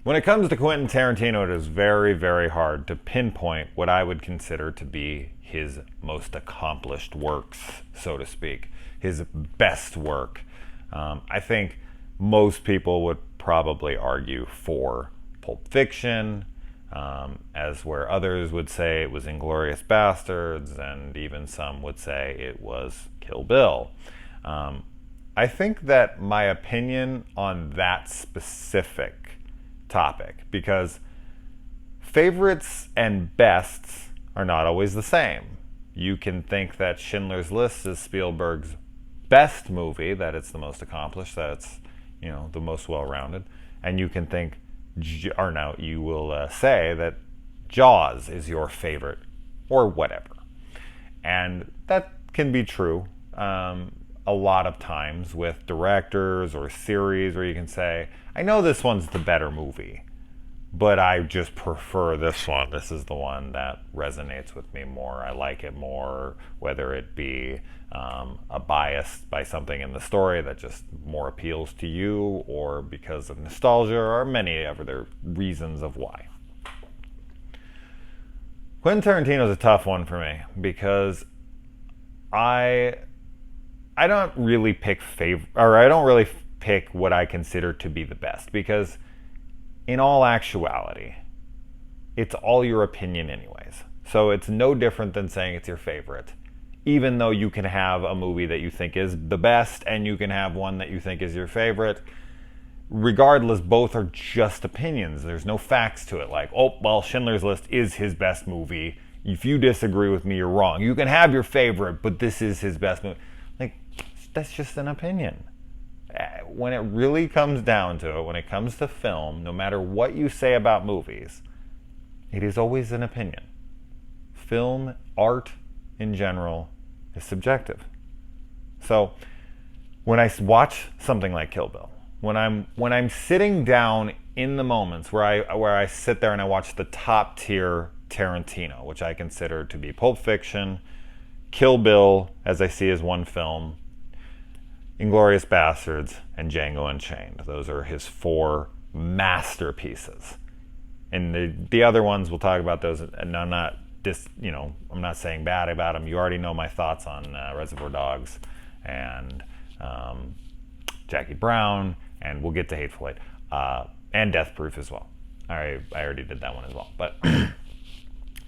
When it comes to Quentin Tarantino, it is very, very hard to pinpoint what I would consider to be his most accomplished works, so to speak, his best work. I think most people would probably argue for Pulp Fiction, as where others would say it was Inglourious Bastards, and even some would say it was Kill Bill. I think that my opinion on that specific topic, because favorites and bests are not always the same. You can think that Schindler's List is Spielberg's best movie, that it's the most accomplished, that it's, the most well-rounded, and you can think, or no, you will say that Jaws is your favorite, or whatever. And that can be true a lot of times with directors or series where you can say, I know this one's the better movie, but I just prefer this one. This is the one that resonates with me more. I like it more, whether it be a bias by something in the story that just more appeals to you, or because of nostalgia, or many other reasons of why. Quentin Tarantino is a tough one for me because I don't really pick I don't really pick what I consider to be the best, because in all actuality, it's all your opinion anyways. So it's no different than saying it's your favorite, even though you can have a movie that you think is the best and you can have one that you think is your favorite. Regardless, both are just opinions. There's no facts to it, like, oh, well, Schindler's List is his best movie. If you disagree with me, you're wrong. You can have your favorite, but this is his best movie. Like, that's just an opinion. When it really comes down to it, when it comes to film, no matter what you say about movies, it is always an opinion. Film, art in general, is subjective. So when I watch something like Kill Bill, when I'm sitting down in the moments where I sit there and I watch the top tier Tarantino, which I consider to be Pulp Fiction, Kill Bill, as I see as one film, Inglourious Bastards, and Django Unchained. Those are his 4 masterpieces. And the other ones, we'll talk about those, and I'm not saying bad about them. You already know my thoughts on Reservoir Dogs and Jackie Brown, and we'll get to Hateful Eight, and Death Proof as well. I already did that one as well. But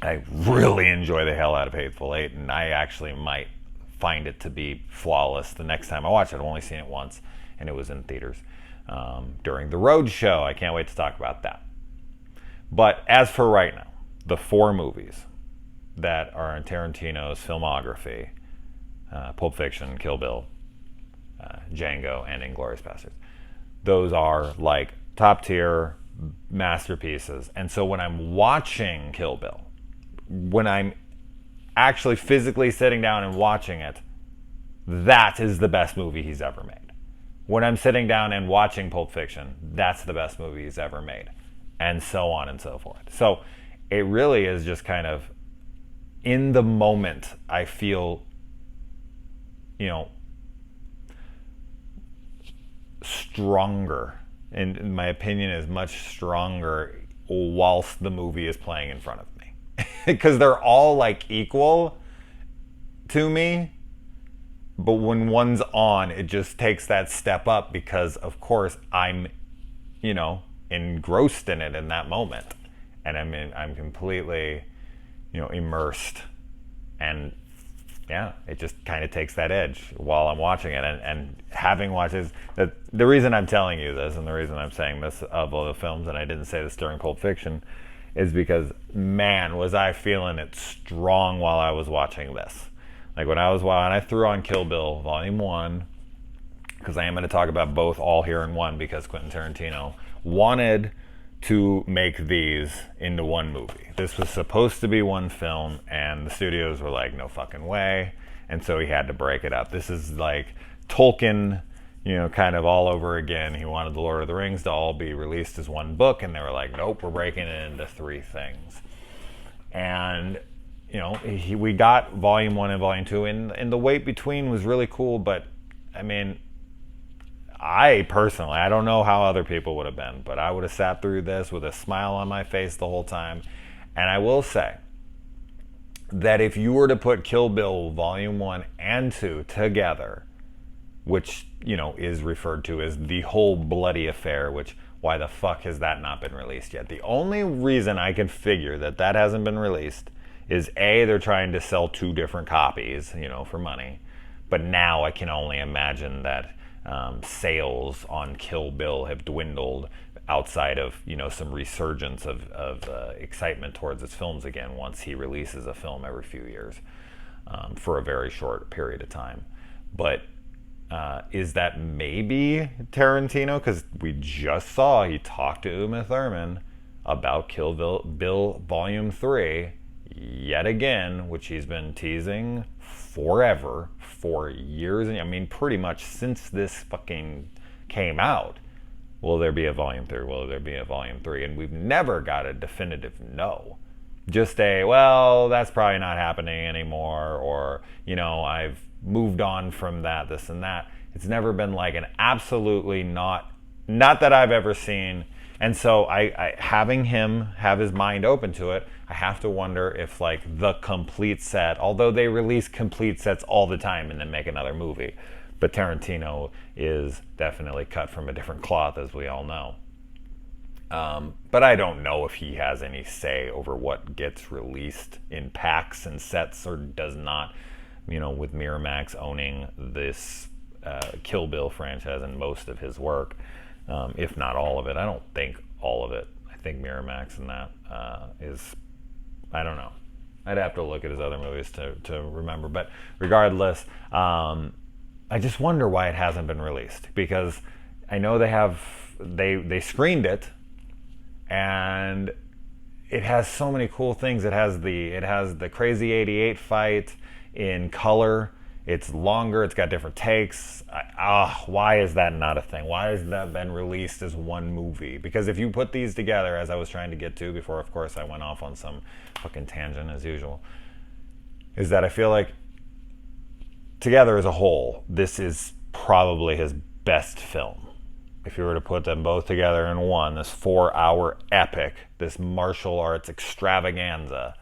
I really enjoy the hell out of Hateful Eight, and I actually might find it to be flawless the next time I watch it. I've only seen it once, and it was in theaters during the road show. I can't wait to talk about that. But as for right now, the 4 movies that are in Tarantino's filmography, Pulp Fiction, Kill Bill, Django, and Inglourious Bastards, those are like top tier masterpieces. And so when I'm watching Kill Bill, when I'm actually physically sitting down and watching it, that is the best movie he's ever made. When I'm sitting down and watching Pulp Fiction, that's the best movie he's ever made, and so on and so forth. So it really is just kind of, in the moment, I feel, stronger. And in my opinion, is much stronger whilst the movie is playing in front of me. Because they're all like equal to me, but when one's on, it just takes that step up, because of course I'm engrossed in it in that moment, and I'm completely immersed, and yeah, it just kind of takes that edge while I'm watching it. And having watched this, the reason I'm telling you this, and the reason I'm saying this of all the films, and I didn't say this during Pulp Fiction, is because, man, was I feeling it strong while I was watching this. Like when I threw on Kill Bill Volume 1, because I am going to talk about both all here in one, because Quentin Tarantino wanted to make these into one movie. This was supposed to be one film, and the studios were like, no fucking way. And so he had to break it up. This is like Tolkien, kind of all over again. He wanted the Lord of the Rings to all be released as one book, and they were like, nope, we're breaking it into 3 things. And, we got Volume 1 and Volume 2, and the wait between was really cool, but, I mean, I personally, I don't know how other people would have been, but I would have sat through this with a smile on my face the whole time. And I will say that if you were to put Kill Bill Volume 1 and 2 together, which, is referred to as the whole bloody affair, which, why the fuck has that not been released yet? The only reason I can figure that hasn't been released is A, they're trying to sell 2 different copies, for money. But now I can only imagine that sales on Kill Bill have dwindled outside of, some resurgence of excitement towards his films again once he releases a film every few years for a very short period of time. But is that maybe Tarantino? Because we just saw he talked to Uma Thurman about Kill Bill Volume 3 yet again, which he's been teasing forever, for years. I mean, pretty much since this fucking came out. Will there be a Volume 3? Will there be a Volume 3? And we've never got a definitive no. Just well, that's probably not happening anymore, or, I've moved on from that, this and that. It's never been like an absolutely not that I've ever seen. And so I having him have his mind open to it, I have to wonder if like the complete set, although they release complete sets all the time and then make another movie, but Tarantino is definitely cut from a different cloth, as we all know. But I don't know if he has any say over what gets released in packs and sets or does not, with Miramax owning this Kill Bill franchise and most of his work, if not all of it. I don't think all of it. I think Miramax and that is, I don't know. I'd have to look at his other movies to remember. But regardless, I just wonder why it hasn't been released, because I know they screened it, and it has so many cool things. It has the Crazy 88 fight in color. It's longer. It's got different takes. Why is that not a thing? Why has that been released as one movie? Because if you put these together, as I was trying to get to before, of course, I went off on some fucking tangent as usual, is that I feel like together as a whole, this is probably his best film. If you were to put them both together in one, this 4-hour epic, this martial arts extravaganza,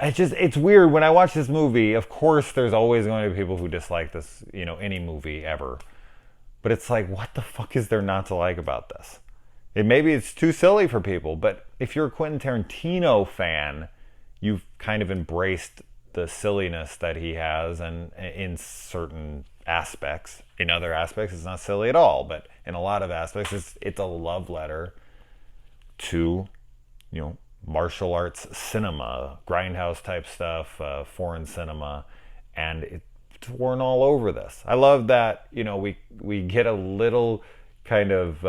it's weird when I watch this movie. Of course, there's always going to be people who dislike this, any movie ever. But it's like, what the fuck is there not to like about this? Maybe it's too silly for people, but if you're a Quentin Tarantino fan, you've kind of embraced the silliness that he has, and in certain aspects. In other aspects, it's not silly at all, but in a lot of aspects, it's a love letter to, martial arts cinema, grindhouse type stuff, foreign cinema, and it's worn all over this. I love that, we get a little kind of,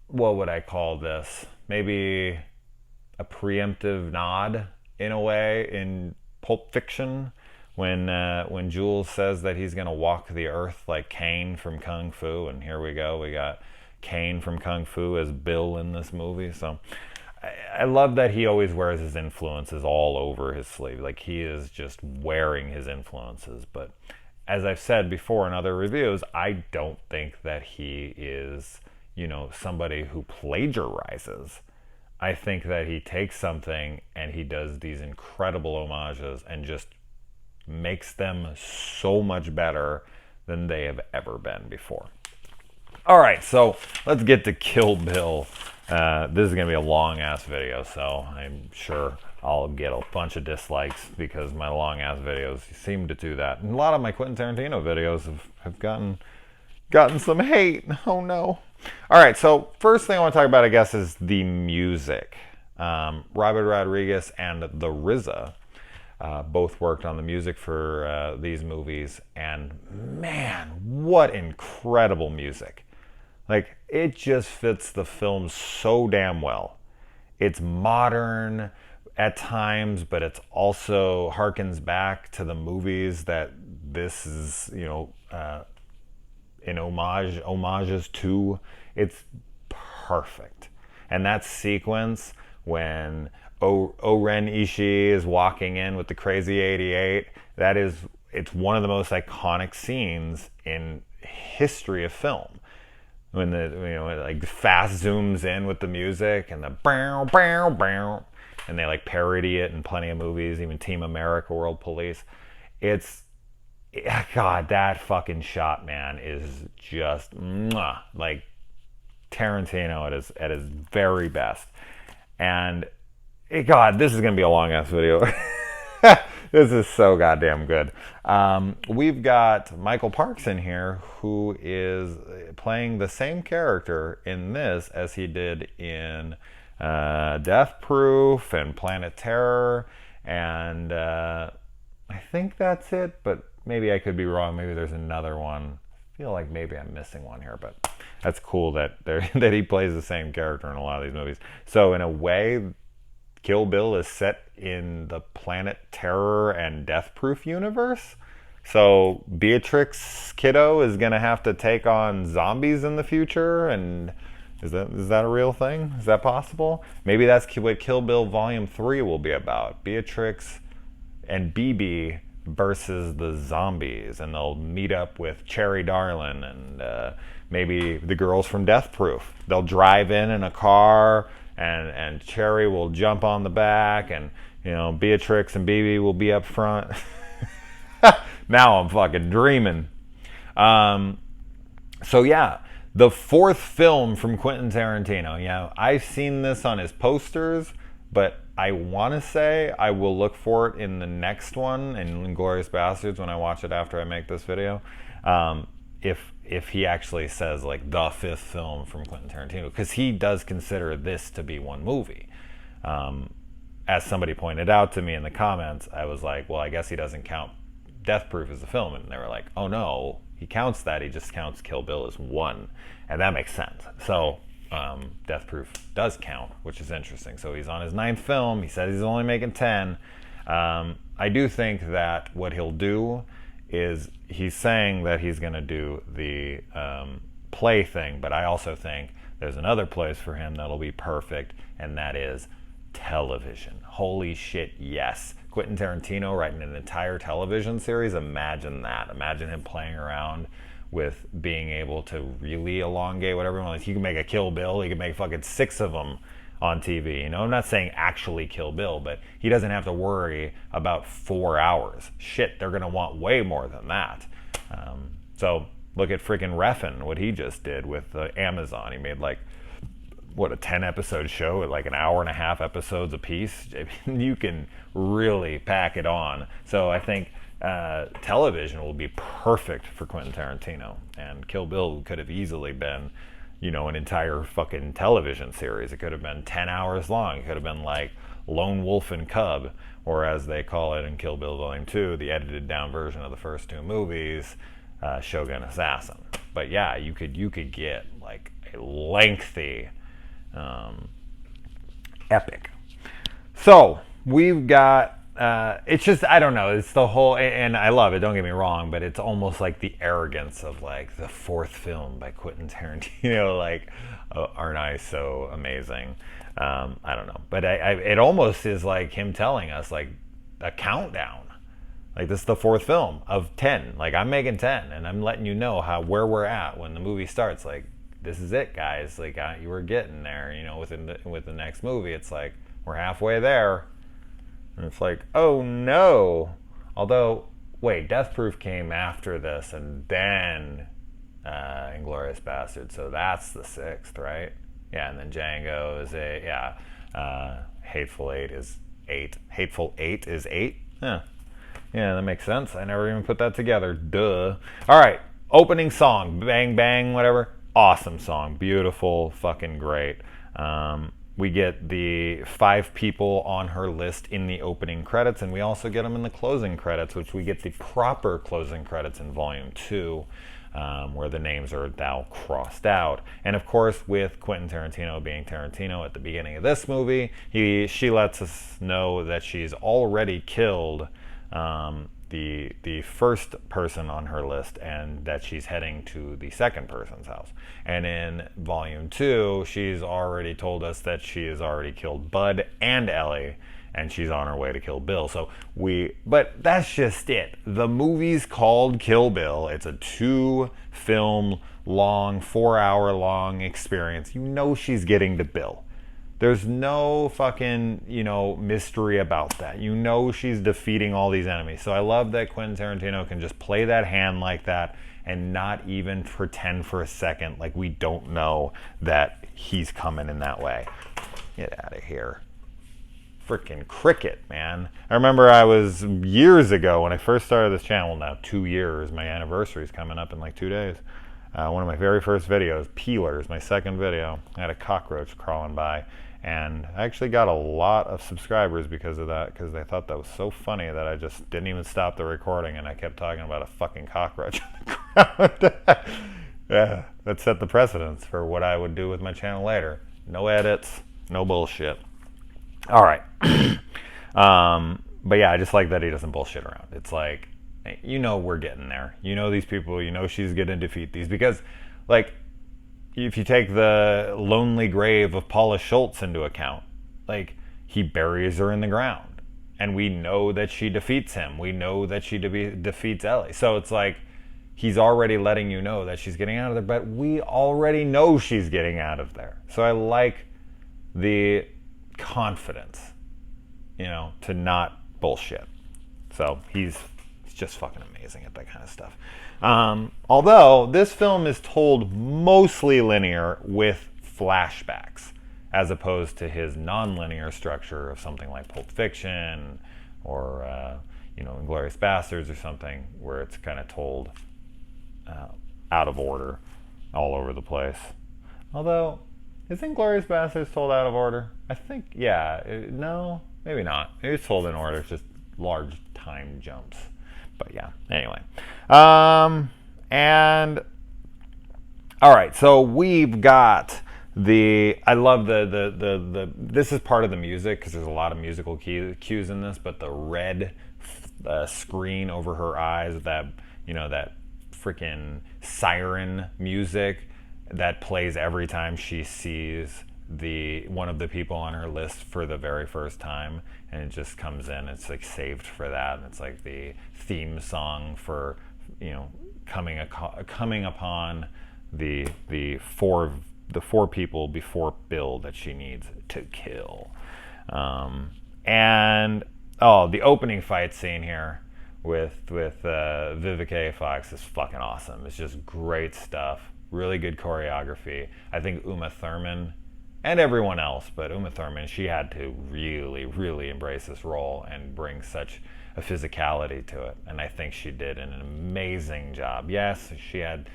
what would I call this? Maybe a preemptive nod, in a way, in Pulp Fiction, when Jules says that he's going to walk the earth like Kane from Kung Fu, and here we go, we got Kane from Kung Fu as Bill in this movie. So I love that he always wears his influences all over his sleeve. Like, he is just wearing his influences. But as I've said before in other reviews, I don't think that he is, somebody who plagiarizes. I think that he takes something and he does these incredible homages and just makes them so much better than they have ever been before. All right, so let's get to Kill Bill. This is going to be a long-ass video, so I'm sure I'll get a bunch of dislikes because my long-ass videos seem to do that. And a lot of my Quentin Tarantino videos have gotten some hate. Oh, no. All right, so first thing I want to talk about, I guess, is the music. Robert Rodriguez and the RZA both worked on the music for these movies, and man, what incredible music. Like, it just fits the film so damn well. It's modern at times, but it's also harkens back to the movies that this is, in homages to. It's perfect. And that sequence when Oren Ishii is walking in with the Crazy 88, that is it's one of the most iconic scenes in history of film. When the it like fast zooms in with the music and the bow bow bow, and they like parody it in plenty of movies, even Team America, World Police. It's God, that fucking shot, man, is just like Tarantino at his very best. And God, this is gonna be a long ass video. This is so goddamn good. We've got Michael Parks in here, who is playing the same character in this as he did in Death Proof and Planet Terror, and I think that's it, but maybe I could be wrong. Maybe there's another one. I feel like maybe I'm missing one here, but that's cool that that he plays the same character in a lot of these movies. So in a way, Kill Bill is set in the Planet Terror and Death Proof universe. So Beatrix Kiddo is going to have to take on zombies in the future, and is that a real thing? Is that possible? Maybe that's what Kill Bill Volume 3 will be about. Beatrix and BB versus the zombies, and they'll meet up with Cherry Darlin and maybe the girls from Death Proof. They'll drive in a car, and Cherry will jump on the back, and Beatrix and BB will be up front. Now I'm fucking dreaming. So yeah, the fourth film from Quentin Tarantino. I've seen this on his posters, but I want to say I will look for it in the next one, in Inglourious Basterds, when I watch it after I make this video. If he actually says like the fifth film from Quentin Tarantino, because he does consider this to be one movie. As somebody pointed out to me in the comments, I was like, well, I guess he doesn't count Death Proof as a film, and they were like, oh no, he counts that. He just counts Kill Bill as one, and that makes sense. So Death Proof does count, which is interesting. So he's on his 9th film. He said he's only making 10. I do think that what he'll do is he's saying that he's going to do the play thing, but I also think there's another place for him that'll be perfect, and that is television. Holy shit, yes. Quentin Tarantino writing an entire television series. Imagine that. Imagine him playing around with being able to really elongate whatever he wants. He can make a Kill Bill. He can make fucking 6 of them on TV. I'm not saying actually Kill Bill, but he doesn't have to worry about 4 hours. Shit, they're going to want way more than that. So look at freaking Refn, what he just did with Amazon. He made like, what, a 10-episode show with like an hour and a half episodes a piece. You can really pack it on. So I think television will be perfect for Quentin Tarantino. And Kill Bill could have easily been, an entire fucking television series. It could have been 10 hours long. It could have been like Lone Wolf and Cub, or as they call it in Kill Bill Volume 2, the edited down version of the first 2 movies, Shogun Assassin. But yeah, you could get like a lengthy epic. So we've got it's just, I don't know, it's the whole, and I love it, don't get me wrong, but it's almost like the arrogance of like the 4th film by Quentin Tarantino, like, aren't I so amazing? I don't know, but it almost is like him telling us like a countdown, like this is the 4th film of 10, like I'm making 10 and I'm letting you know where we're at when the movie starts. Like, this is it, guys. Like, you were getting there, with the next movie. It's like we're halfway there. And it's like, oh no. Although, wait, Death Proof came after this, and then Inglourious Basterds. So that's the 6th, right? Yeah, and then Django is 8. Yeah. Hateful Eight is 8. Hateful Eight is 8? Yeah, that makes sense. I never even put that together. Duh. All right, opening song. Bang, bang, whatever. Awesome song. Beautiful. Fucking great. We get the 5 people on her list in the opening credits, and we also get them in the closing credits, which we get the proper closing credits in Volume 2, where the names are now crossed out. And of course, with Quentin Tarantino being Tarantino at the beginning of this movie, she lets us know that she's already killed the first person on her list, and that she's heading to the second person's house. And in Volume 2, she's already told us that she has already killed Bud and Ellie, and she's on her way to kill Bill. But that's just it. The movie's called Kill Bill. It's a 2-film long, 4-hour long experience. You know she's getting to Bill. There's no fucking, mystery about that. You know she's defeating all these enemies. So I love that Quentin Tarantino can just play that hand like that and not even pretend for a second like we don't know that he's coming in that way. Get out of here. Freaking cricket, man. I remember I was years ago when I first started this channel, now 2 years. My anniversary's coming up in like 2 days. One of my very first videos, Peelers, my second video, I had a cockroach crawling by. And I actually got a lot of subscribers because of that, because they thought that was so funny that I just didn't even stop the recording and I kept talking about a fucking cockroach on the ground. Yeah, that set the precedence for what I would do with my channel later. No edits, no bullshit. All right. But yeah, I just like that he doesn't bullshit around. It's like, we're getting there. These people, she's going to defeat these. Because, like, if you take the lonely grave of Paula Schultz into account, like, he buries her in the ground. And we know that she defeats him. We know that she defeats Ellie. So it's like, he's already letting you know that she's getting out of there, but we already know she's getting out of there. So I like the confidence, to not bullshit. So he's just fucking amazing at that kind of stuff. Although this film is told mostly linear with flashbacks, as opposed to his non-linear structure of something like Pulp Fiction or Inglourious Basterds or something, where it's kind of told out of order all over the place. Although, is Inglourious Basterds told out of order? I think, yeah. No, maybe not. Maybe it's told in order. It's just large time jumps. But yeah, anyway. And all right, so we've got I love the this is part of the music because there's a lot of musical cues in this, but the red screen over her eyes, that freaking siren music that plays every time she sees one of the people on her list for the very first time, and it just comes in. It's like saved for that, and it's like the theme song for coming upon the four people before Bill that she needs to kill. And the opening fight scene here with Vivica A. Fox is fucking awesome. It's just great stuff. Really good choreography. I think Uma Thurman and everyone else, but Uma Thurman, she had to really, really embrace this role and bring such a physicality to it. And I think she did an amazing job. Yes, she had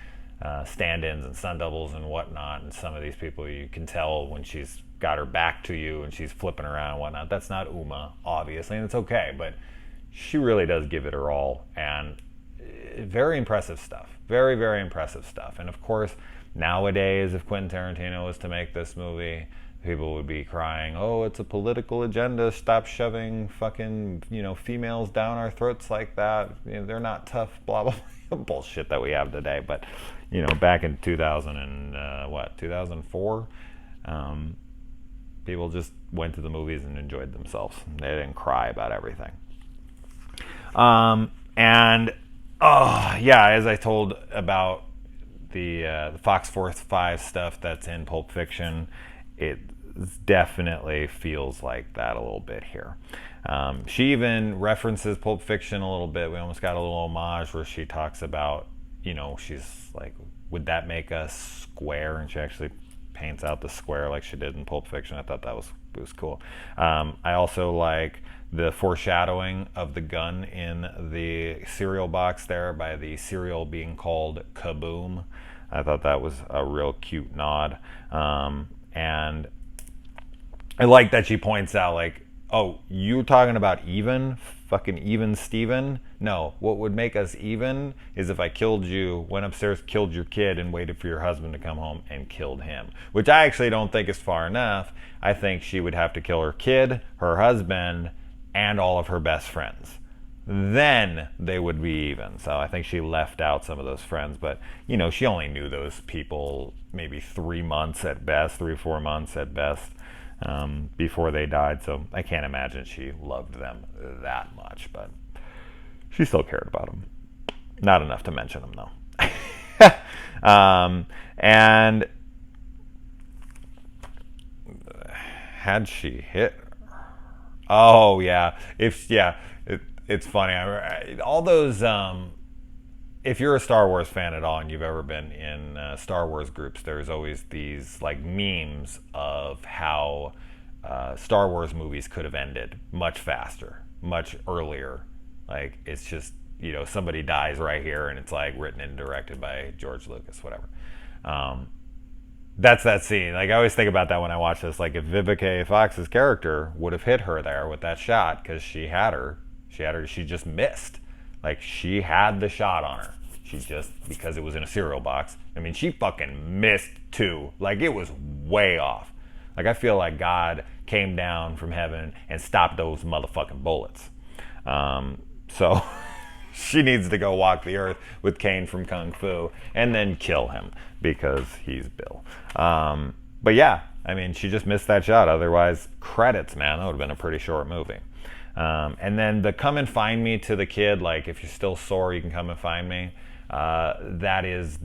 stand-ins and stunt doubles and whatnot, and some of these people you can tell when she's got her back to you and she's flipping around and whatnot. That's not Uma, obviously, and it's okay, but she really does give it her all, and very impressive stuff. Very, very impressive stuff. And of course, nowadays, if Quentin Tarantino was to make this movie, people would be crying, "Oh, it's a political agenda. Stop shoving fucking, females down our throats like that. They're not tough." Blah blah blah. Bullshit that we have today. But back in 2004, people just went to the movies and enjoyed themselves. They didn't cry about everything. As I told about the Fox Force 5 stuff that's in Pulp Fiction, it definitely feels like that a little bit here. She even references Pulp Fiction a little bit. We almost got a little homage where she talks about, she's like, would that make us square? And she actually paints out the square like she did in Pulp Fiction. I thought that was cool. I also like the foreshadowing of the gun in the cereal box there by the cereal being called Kaboom. I thought that was a real cute nod. And I like that she points out, like, oh, you talking about even? Fucking even Steven? No, what would make us even is if I killed you, went upstairs, killed your kid, and waited for your husband to come home and killed him. Which I actually don't think is far enough. I think she would have to kill her kid, her husband, and all of her best friends. Then they would be even. So I think she left out some of those friends, but she only knew those people maybe 3 months at best, 3 or 4 months at best. before they died. So I can't imagine she loved them that much, but she still cared about them. Not enough to mention them, though. And had she hit? Oh yeah, it's funny. All those. If you're a Star Wars fan at all, and you've ever been in Star Wars groups, there's always these like memes of how Star Wars movies could have ended much faster, much earlier. Like it's just somebody dies right here, and it's like written and directed by George Lucas, whatever. That's that scene. Like I always think about that when I watch this. Like if Vivica Fox's character would have hit her there with that shot, because she just missed. Like she had the shot on her. She just, because it was in a cereal box. I mean, she fucking missed too. Like it was way off. Like I feel like God came down from heaven and stopped those motherfucking bullets. So she needs to go walk the earth with Kane from Kung Fu and then kill him because he's Bill. But yeah, I mean, she just missed that shot. Otherwise, credits, man. That would have been a pretty short movie. And then the come and find me to the kid, like if you're still sore, you can come and find me. That is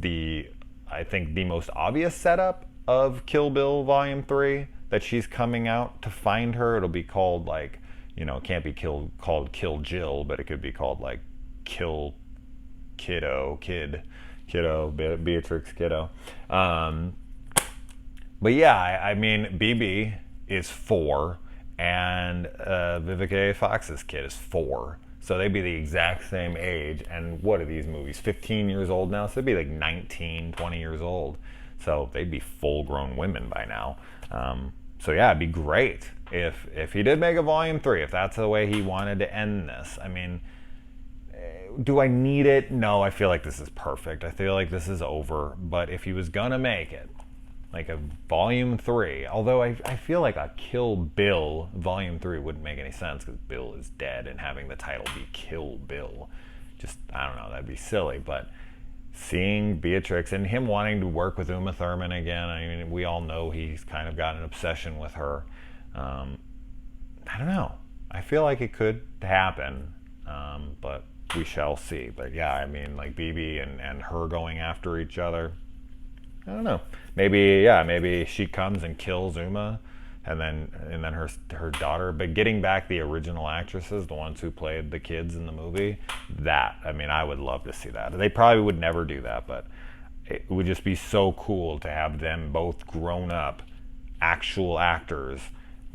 I think the most obvious setup of Kill Bill Volume 3, that she's coming out to find her. It'll be called like, it can't be called Kill Jill, but it could be called like Kill Kiddo, Beatrix Kiddo. But yeah, I mean, BB is 4. And Vivica Fox's kid is 4. So they'd be the exact same age. And what are these movies? 15 years old now? So they'd be like 19, 20 years old. So they'd be full-grown women by now. So yeah, it'd be great if he did make a volume 3, if that's the way he wanted to end this. I mean, do I need it? No, I feel like this is perfect. I feel like this is over. But if he was going to make it, like a volume 3, although I feel like a Kill Bill volume 3 wouldn't make any sense because Bill is dead, and having the title be Kill Bill, just, I don't know, that'd be silly. But seeing Beatrix and him wanting to work with Uma Thurman again, I mean, we all know he's kind of got an obsession with her. I don't know. I feel like it could happen, but we shall see. But yeah, I mean, like BB and her going after each other, I don't know. Maybe she comes and kills Uma, and then her daughter. But getting back the original actresses, the ones who played the kids in the movie, I would love to see that. They probably would never do that, but it would just be so cool to have them both grown up, actual actors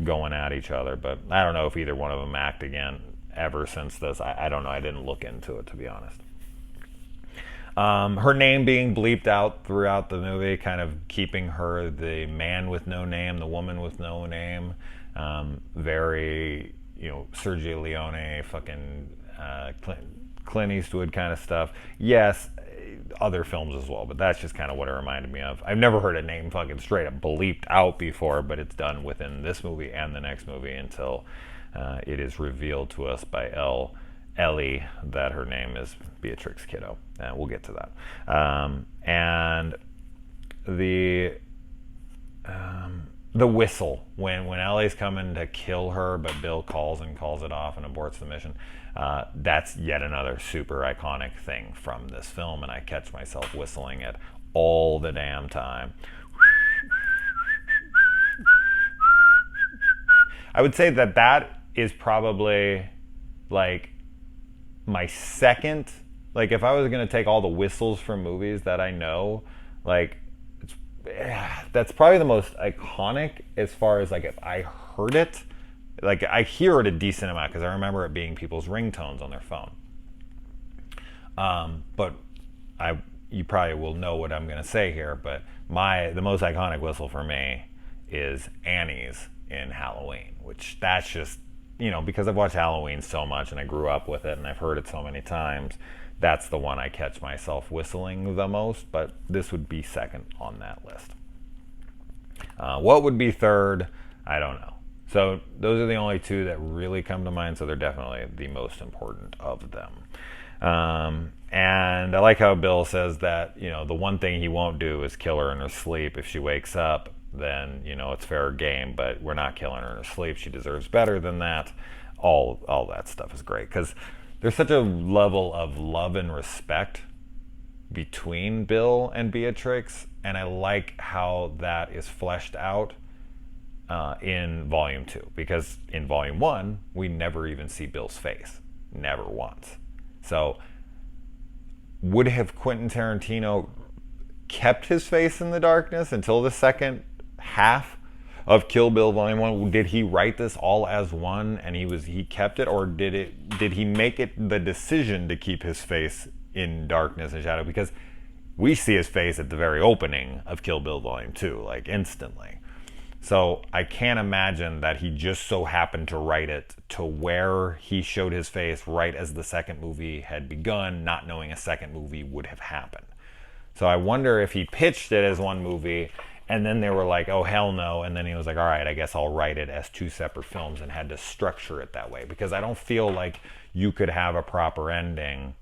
going at each other. But I don't know if either one of them act again ever since this. I don't know. I didn't look into it, to be honest. Her name being bleeped out throughout the movie, kind of keeping her the man with no name, the woman with no name. Very, Sergio Leone, fucking Clint Eastwood kind of stuff. Yes, other films as well, but that's just kind of what it reminded me of. I've never heard a name fucking straight up bleeped out before, but it's done within this movie and the next movie until it is revealed to us by Ellie that her name is Beatrix Kiddo. And we'll get to that. And the whistle when Ellie's coming to kill her, but Bill calls it off and aborts the mission. That's yet another super iconic thing from this film, and I catch myself whistling it all the damn time. I would say that is probably like my second, like if I was going to take all the whistles from movies that I know, like that's probably the most iconic as far as like if I heard it, like I hear it a decent amount because I remember it being people's ringtones on their phone. But you probably will know what I'm going to say here, but the most iconic whistle for me is Annie's in Halloween, which that's just, because I've watched Halloween so much and I grew up with it and I've heard it so many times, that's the one I catch myself whistling the most, but this would be second on that list. What would be third? I don't know. So those are the only two that really come to mind, so they're definitely the most important of them. And I like how Bill says that, the one thing he won't do is kill her in her sleep if she wakes up. then, it's fair game, but we're not killing her in her sleep. She deserves better than that. All that stuff is great because there's such a level of love and respect between Bill and Beatrix, and I like how that is fleshed out in Volume 2, because in Volume 1, we never even see Bill's face. Never once. So, would have Quentin Tarantino kept his face in the darkness until the second half of Kill Bill Volume 1? Did he write this all as one and he kept it, or did he make it the decision to keep his face in darkness and shadow? Because we see his face at the very opening of Kill Bill Volume 2, like instantly. So I can't imagine that he just so happened to write it to where he showed his face right as the second movie had begun, not knowing a second movie would have happened. So I wonder if he pitched it as one movie and then they were like, oh, hell no. And then he was like, all right, I guess I'll write it as two separate films, and had to structure it that way. Because I don't feel like you could have a proper ending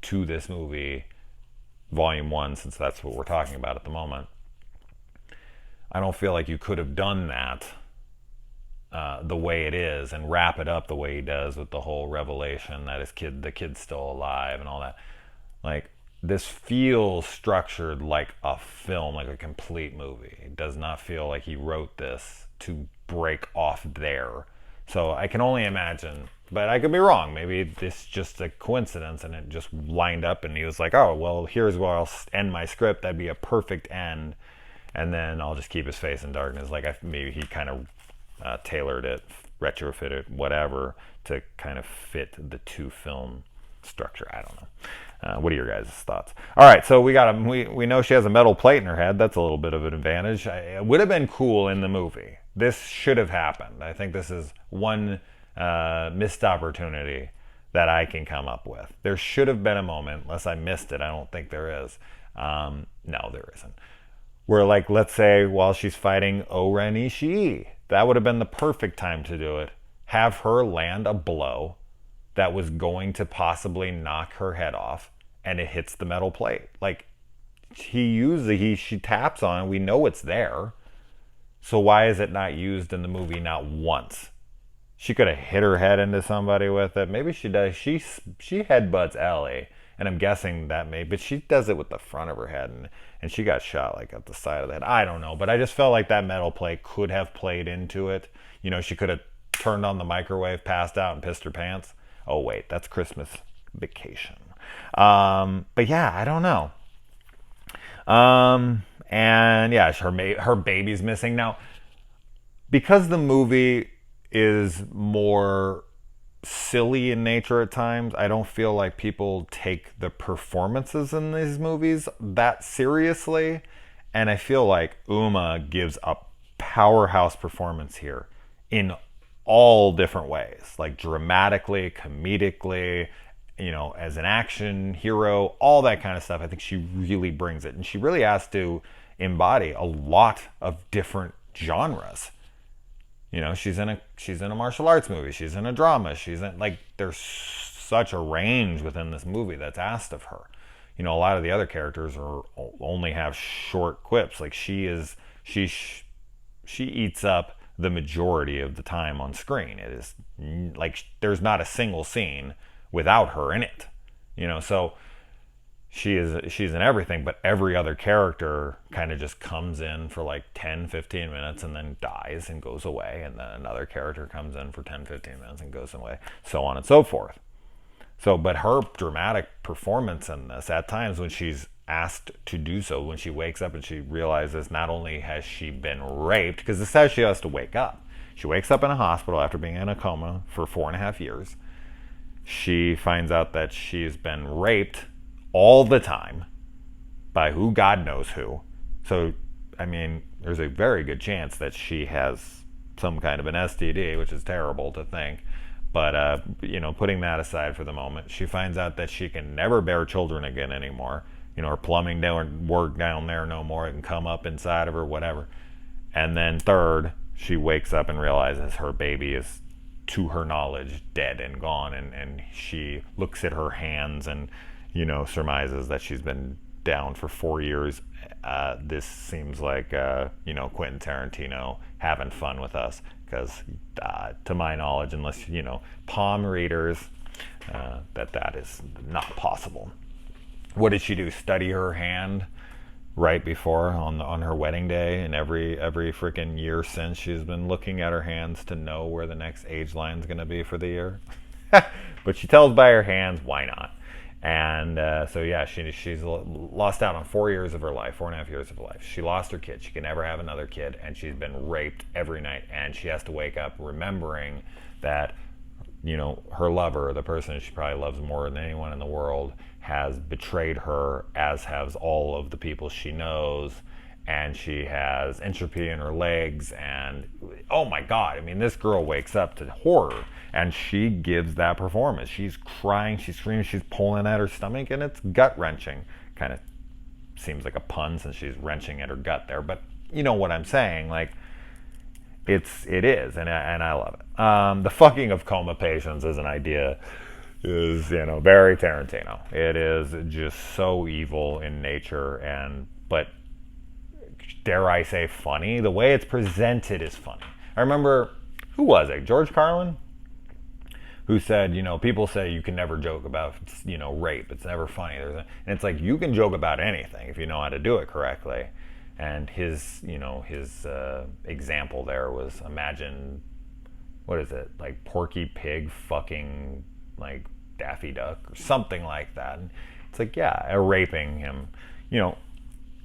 to this movie, Volume 1, since that's what we're talking about at the moment. I don't feel like you could have done that the way it is and wrap it up the way he does with the whole revelation that the kid's still alive and all that. Like, this feels structured like a film, like a complete movie. It does not feel like he wrote this to break off there. So I can only imagine, but I could be wrong. Maybe this is just a coincidence and it just lined up and he was like, oh, well, here's where I'll end my script. That'd be a perfect end. And then I'll just keep his face in darkness. Like, maybe he kind of tailored it, retrofitted, whatever, to kind of fit the two film structure. I don't know. What are your guys' thoughts? All right, so we know she has a metal plate in her head. That's a little bit of an advantage. It would have been cool in the movie. This should have happened. I think this is one missed opportunity that I can come up with. There should have been a moment, unless I missed it. I don't think there is. No, there isn't. Where, like, let's say while she's fighting O-Ren Ishii, that would have been the perfect time to do it. Have her land a blow that was going to possibly knock her head off, and it hits the metal plate. Like, she taps on it. We know it's there. So why is it not used in the movie not once? She could have hit her head into somebody with it. Maybe she does. She headbutts Ellie, and I'm guessing but she does it with the front of her head, and she got shot like at the side of the head. I don't know, but I just felt like that metal plate could have played into it. She could have turned on the microwave, passed out, and pissed her pants. Oh wait, that's Christmas Vacation. But yeah, I don't know. And yeah, her baby's missing now. Because the movie is more silly in nature at times, I don't feel like people take the performances in these movies that seriously. And I feel like Uma gives a powerhouse performance here in all different ways, like dramatically, comedically, as an action hero, all that kind of stuff. I think she really brings it, and she really has to embody a lot of different genres. She's in a martial arts movie, she's in a drama, there's such a range within this movie that's asked of her. A lot of the other characters only have short quips. Like, she eats up the majority of the time on screen. It is like there's not a single scene without her in it. So she's in everything, but every other character kind of just comes in for like 10-15 minutes and then dies and goes away, and then another character comes in for 10-15 minutes and goes away, so on and so forth. So, but her dramatic performance in this, at times when she's asked to do so, when she wakes up and she realizes not only has she been raped, because this says she has to wake up. She wakes up in a hospital after being in a coma for 4.5 years. She finds out that she's been raped all the time by who God knows who. So, I mean, there's a very good chance that she has some kind of an STD, which is terrible to think. But, putting that aside for the moment, she finds out that she can never bear children again anymore. Her plumbing don't work down there no more. It can come up inside of her, whatever. And then third, she wakes up and realizes her baby is, to her knowledge, dead and gone. And she looks at her hands and, surmises that she's been down for 4 years. This seems like Quentin Tarantino having fun with us because, to my knowledge, unless palm readers, that is not possible. What did she do? Study her hand right before on her wedding day, and every freaking year since she's been looking at her hands to know where the next age line is going to be for the year. But she tells by her hands, why not? And so yeah, she's lost out on 4 years of her life, 4.5 years of her life. She lost her kid. She can never have another kid, and she's been raped every night. And she has to wake up remembering that her lover, the person she probably loves more than anyone in the world, has betrayed her, as has all of the people she knows. And she has entropy in her legs, and oh my god, I mean, this girl wakes up to horror, and she gives that performance. She's crying, she's screaming, she's pulling at her stomach, and it's gut-wrenching. Kind of seems like a pun since she's wrenching at her gut there, but you know what I'm saying. Like, it is, and I love it. The fucking of Coma Patients as an idea is, very Tarantino. It is just so evil in nature, but dare I say funny. The way it's presented is funny. I remember, who was it? George Carlin? Who said, people say you can never joke about, rape. It's never funny. And it's like, you can joke about anything if you know how to do it correctly. And his example there was, imagine, what is it? Like Porky Pig fucking like Daffy Duck or something like that. And it's like, yeah, raping him,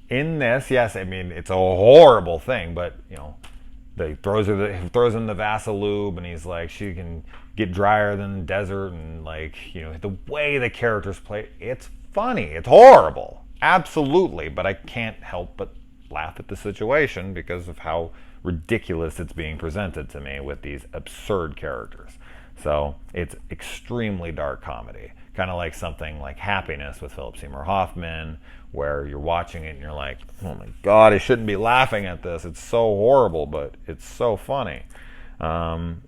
in this, yes, I mean, it's a horrible thing, but he throws in the Vasalube, and he's like, she can get drier than the desert, and like, the way the characters play, it's funny. It's horrible, absolutely, but I can't help but laugh at the situation because of how ridiculous it's being presented to me with these absurd characters. So it's extremely dark comedy, kind of like something like Happiness with Philip Seymour Hoffman, where you're watching it and you're like, oh my god, I shouldn't be laughing at this. It's so horrible, but it's so funny. When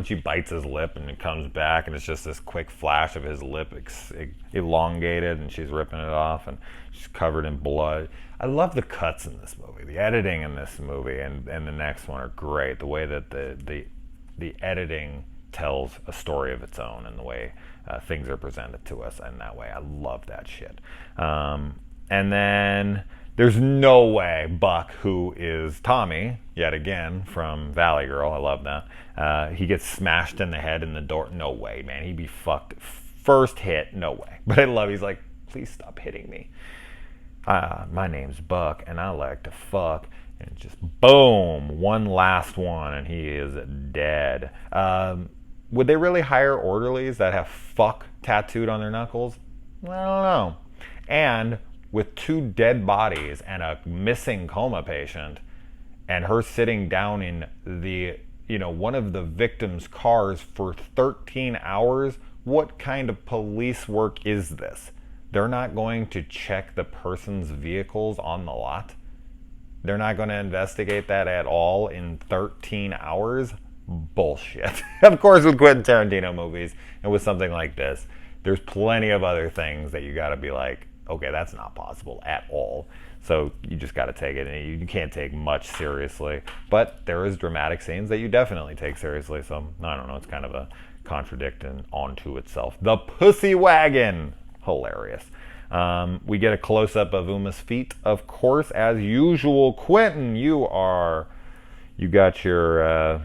she bites his lip and it comes back and it's just this quick flash of his lip elongated, and she's ripping it off and she's covered in blood. I love the cuts in this movie. The editing in this movie and the next one are great. The way that the editing tells a story of its own, and the way things are presented to us in that way. I love that shit. And then there's no way Buck, who is Tommy, yet again, from Valley Girl, I love that, he gets smashed in the head in the door. No way, man. He'd be fucked. First hit, no way. But I love, he's like, please stop hitting me. My name's Buck, and I like to fuck. And just boom, one last one, and he is dead. Would they really hire orderlies that have fuck tattooed on their knuckles? I don't know. And with 2 dead bodies and a missing coma patient, and her sitting down in the, one of the victim's cars for 13 hours, what kind of police work is this? They're not going to check the person's vehicles on the lot? They're not going to investigate that at all in 13 hours? Bullshit. Of course, with Quentin Tarantino movies and with something like this, there's plenty of other things that you got to be like, okay, that's not possible at all. So you just got to take it, and you can't take much seriously. But there is dramatic scenes that you definitely take seriously. So I don't know, it's kind of a contradiction onto itself. The Pussy Wagon, hilarious. We get a close-up of Uma's feet, of course, as usual. Quentin, you got your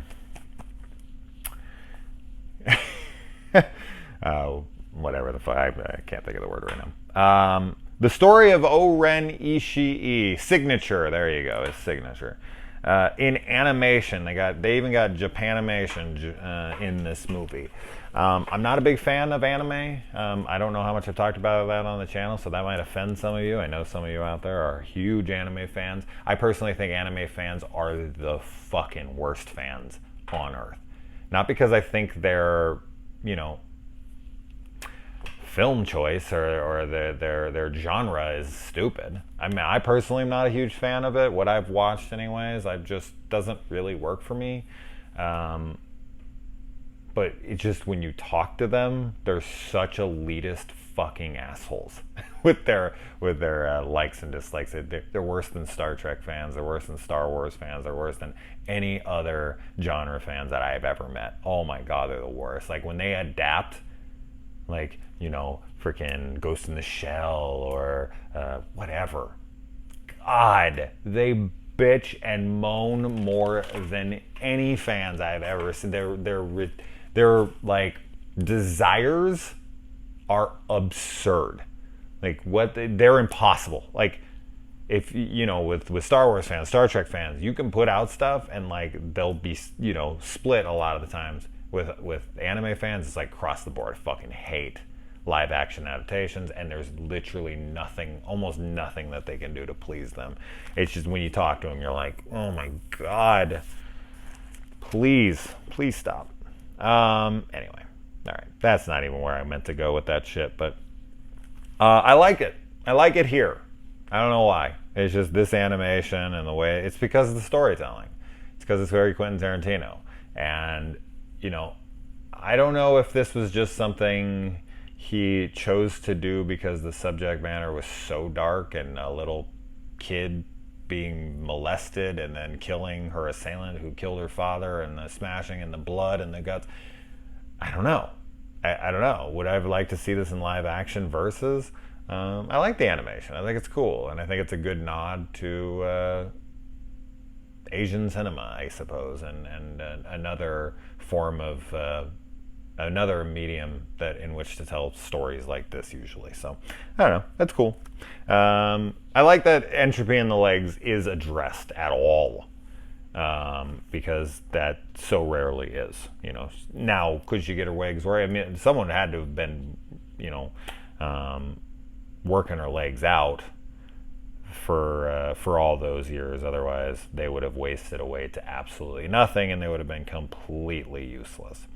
whatever the fuck, I can't think of the word right now. The story of O-Ren Ishii, Signature, there you go, his signature. In animation, they even got Japanimation in this movie. I'm not a big fan of anime. I don't know how much I've talked about that on the channel, so that might offend some of you. I know some of you out there are huge anime fans. I personally think anime fans are the fucking worst fans on earth. Not because I think they're, film choice or their genre is stupid. I mean, I personally am not a huge fan of it. What I've watched anyways, it just doesn't really work for me. But it's just when you talk to them, they're such elitist fucking assholes with their likes and dislikes. They're worse than Star Trek fans. They're worse than Star Wars fans. They're worse than any other genre fans that I've ever met. Oh my god, they're the worst. Like when they adapt, like, you know, freaking Ghost in the Shell or whatever. God, they bitch and moan more than any fans I've ever seen. Their like desires are absurd. Like they're impossible. Like if you know, with Star Wars fans, Star Trek fans, you can put out stuff and like they'll be, you know, split a lot of the times. With anime fans, it's like across the board. I fucking hate live action adaptations, and there's literally nothing, almost nothing that they can do to please them. It's just when you talk to them, you're like, oh my god, please stop. Anyway, all right, that's not even where I meant to go with that shit, but I like it. I like it here. I don't know why. It's just this animation and the way, it's because of the storytelling. It's because it's very Quentin Tarantino. And, you know, I don't know if this was just something he chose to do because the subject matter was so dark, and a little kid being molested and then killing her assailant who killed her father, and the smashing and the blood and the guts. I don't know. I don't know. Would I have liked to see this in live action versus? I like the animation. I think it's cool, and I think it's a good nod to Asian cinema, I suppose, and another form of another medium that in which to tell stories like this usually. So I don't know. That's cool. I like that entropy in the legs is addressed at all. Because that so rarely is, you know. Now, could she get her legs right? I mean, someone had to have been, you know, working her legs out for all those years. Otherwise, they would have wasted away to absolutely nothing, and they would have been completely useless.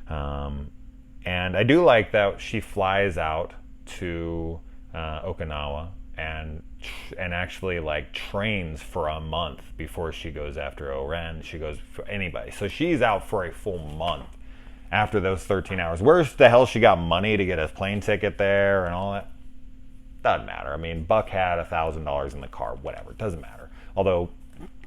And I do like that she flies out to Okinawa and actually like trains for a month before she goes after Oren. She goes for anybody. So she's out for a full month after those 13 hours. Where's the hell she got money to get a plane ticket there and all that? Doesn't matter. I mean, Buck had $1,000 in the car. Whatever. It doesn't matter. Although,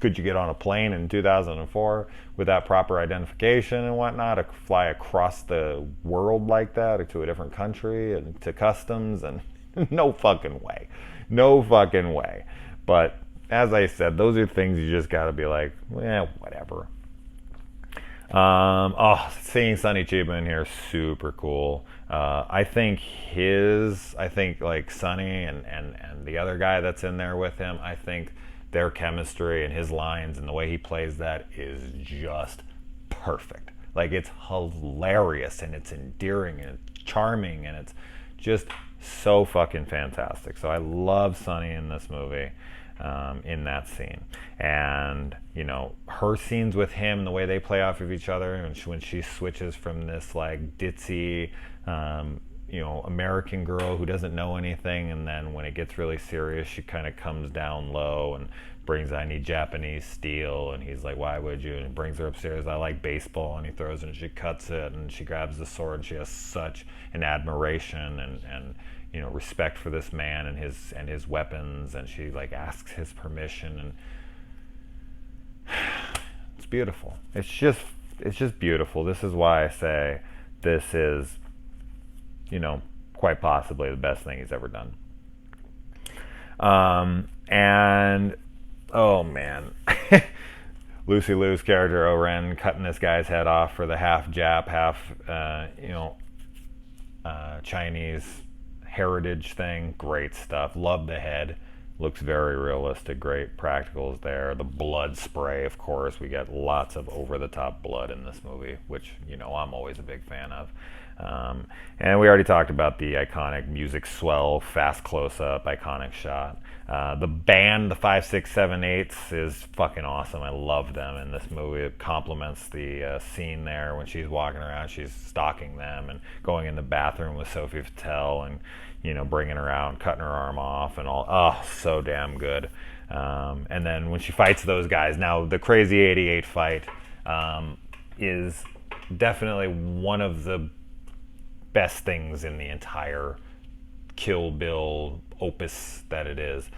could you get on a plane in 2004 without proper identification and whatnot to fly across the world like that, or to a different country and to customs? And no fucking way. No fucking way. But as I said, those are things you just gotta be like, whatever. Seeing Sonny Chiba in here is super cool. I think like Sonny and the other guy that's in there with him, I think their chemistry and his lines and the way he plays that is just perfect. Like, it's hilarious and it's endearing and it's charming and it's just so fucking fantastic. So I love Sonny in this movie, in that scene. And, you know, her scenes with him, the way they play off of each other, and when she switches from this like ditzy, you know, American girl who doesn't know anything, and then when it gets really serious, she kind of comes down low and brings, I need Japanese steel, and he's like, why would you? And he brings her upstairs, I like baseball, and he throws it and she cuts it, and she grabs the sword, and she has such an admiration and you know, respect for this man and his weapons, and she like asks his permission, and it's beautiful. It's just beautiful. This is why I say this is, you know, quite possibly the best thing he's ever done. And oh man, Lucy Liu's character Oren cutting this guy's head off for the half Jap, half Chinese heritage thing. Great stuff. Love the head. Looks very realistic. Great practicals there. The blood spray, of course. We get lots of over-the-top blood in this movie, which, you know, I'm always a big fan of. And we already talked about the iconic music swell, fast close-up, iconic shot. The band, the 5, 6, 7, 8s, is fucking awesome. I love them in this movie. It complements the scene there when she's walking around. She's stalking them and going in the bathroom with Sophie Patel and, you know, bringing her out and cutting her arm off and all. Oh, so damn good. And then when she fights those guys, now the Crazy 88 fight is definitely one of the best things in the entire Kill Bill opus that it is.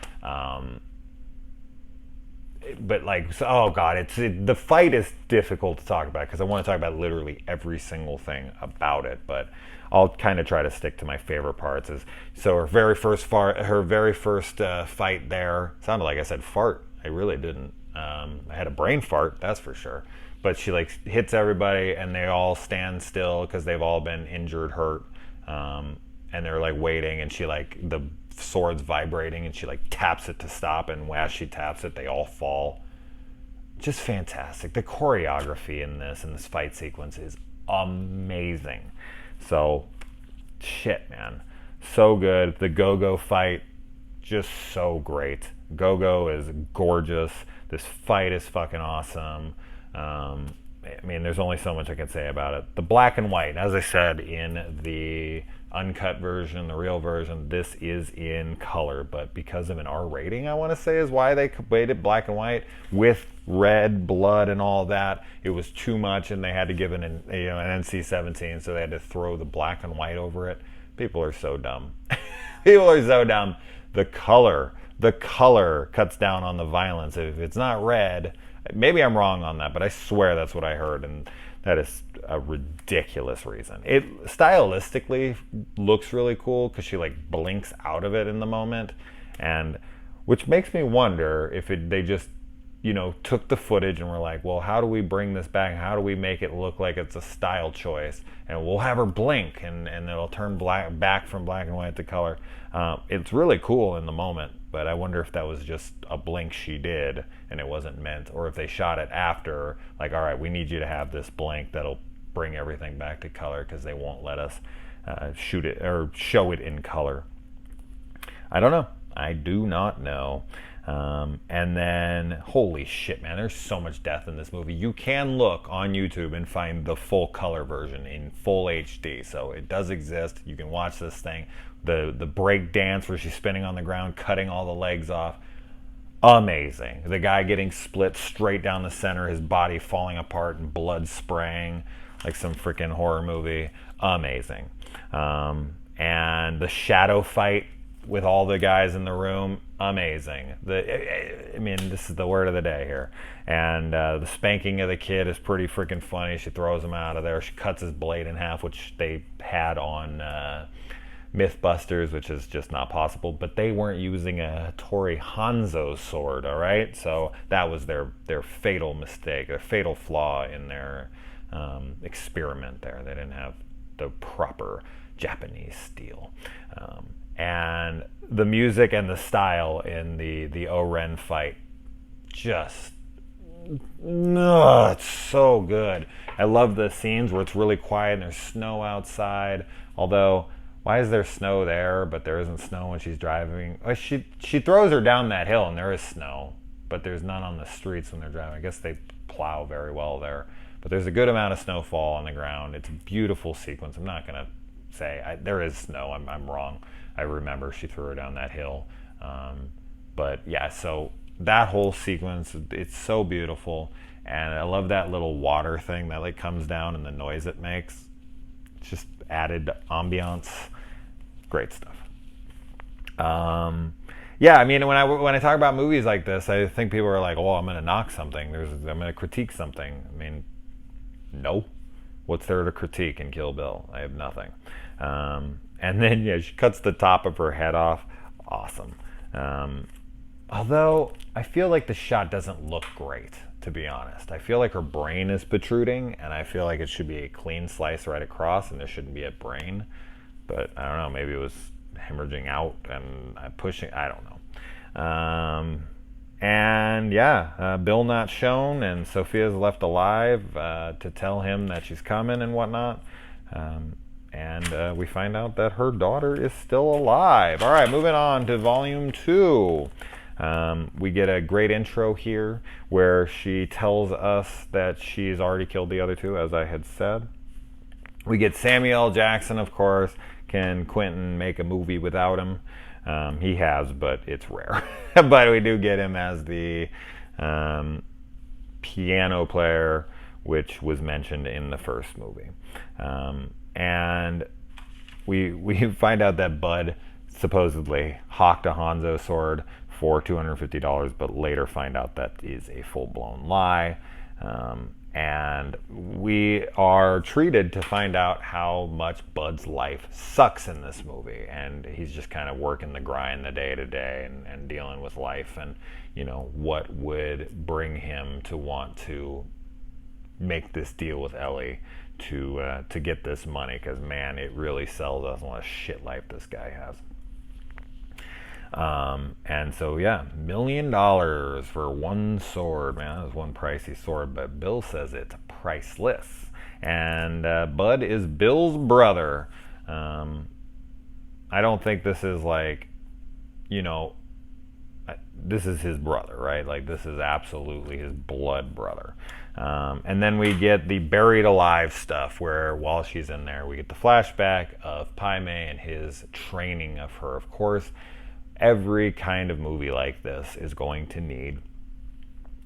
But like, so, oh god, the fight is difficult to talk about because I want to talk about literally every single thing about it. But I'll kind of try to stick to my favorite parts. So her very first fight there sounded like I said fart. I really didn't. I had a brain fart, that's for sure. But she like hits everybody and they all stand still because they've all been injured, hurt, and they're like waiting. And she like the sword's vibrating and she like taps it to stop, and as she taps it they all fall. Just fantastic. The choreography in this fight sequence is amazing. So shit, man, so good. The Go-Go fight, just so great. Go-Go is gorgeous. This fight is fucking awesome. I mean, there's only so much I can say about it. The black and white, as I said, in the uncut version, the real version, this is in color, but because of an R rating, I want to say, is why they made it black and white with red blood and all that. It was too much, and they had to give it an NC-17, so they had to throw the black and white over it. People are so dumb. People are so dumb. The color cuts down on the violence. If it's not red, maybe I'm wrong on that, but I swear that's what I heard, and that is a ridiculous reason. It stylistically looks really cool because she like blinks out of it in the moment, and which makes me wonder if they just took the footage and were like, well, how do we bring this back? How do we make it look like it's a style choice? And we'll have her blink, and it'll turn back from black and white to color. It's really cool in the moment, but I wonder if that was just a blink she did and it wasn't meant, or if they shot it after, like, all right, we need you to have this blink that'll bring everything back to color because they won't let us shoot it or show it in color. I don't know. I do not know. And then, holy shit, man, there's so much death in this movie. You can look on YouTube and find the full color version in full HD, so it does exist. You can watch this thing. The break dance where she's spinning on the ground, cutting all the legs off. Amazing. The guy getting split straight down the center, his body falling apart and blood spraying like some freaking horror movie. Amazing. And the shadow fight with all the guys in the room, amazing. I mean, this is the word of the day here. And the spanking of the kid is pretty freaking funny. She throws him out of there. She cuts his blade in half, which they had on Mythbusters, which is just not possible. But they weren't using a Hattori Hanzo sword, all right? So that was their fatal mistake, their fatal flaw in their experiment there. They didn't have the proper Japanese steel. And the music and the style in the O-Ren fight, just, it's so good. I love the scenes where it's really quiet and there's snow outside. Although, why is there snow there, but there isn't snow when she's driving? Well, she throws her down that hill and there is snow, but there's none on the streets when they're driving. I guess they plow very well there. But there's a good amount of snowfall on the ground. It's a beautiful sequence. I'm not going to say there is snow. I'm wrong. I remember she threw her down that hill. But yeah, so that whole sequence, it's so beautiful. And I love that little water thing that like comes down and the noise it makes. It's just added ambiance. Great stuff. Yeah, I mean, when I talk about movies like this, I think people are like, "Oh, I'm going to knock something. I'm going to critique something." I mean, no. What's there to critique in Kill Bill? I have nothing. And then, yeah, she cuts the top of her head off. Awesome. Although, I feel like the shot doesn't look great, to be honest. I feel like her brain is protruding, and I feel like it should be a clean slice right across, and there shouldn't be a brain. But, I don't know, maybe it was hemorrhaging out and pushing, I don't know. And, yeah, Bill not shown, and Sophia's left alive to tell him that she's coming and whatnot. And we find out that her daughter is still alive. All right, moving on to Volume 2. We get a great intro here where she tells us that she's already killed the other two, as I had said. We get Samuel L. Jackson, of course. Can Quentin make a movie without him? He has, but it's rare. But we do get him as the piano player, which was mentioned in the first movie. And we find out that Bud supposedly hawked a Hanzo sword for $250, but later find out that is a full-blown lie. And we are treated to find out how much Bud's life sucks in this movie. And he's just kind of working the grind the day to day and dealing with life and, what would bring him to want to make this deal with Ellie to get this money. Because, man, it really sells us what a shit life this guy has. And so, yeah, $1 million for one sword. Man, that was one pricey sword, but Bill says it's priceless. And Bud is Bill's brother. I don't think this is like, this is his brother, right? Like, this is absolutely his blood brother. And then we get the buried alive stuff where while she's in there, we get the flashback of Pai Mei and his training of her. Of course, every kind of movie like this is going to need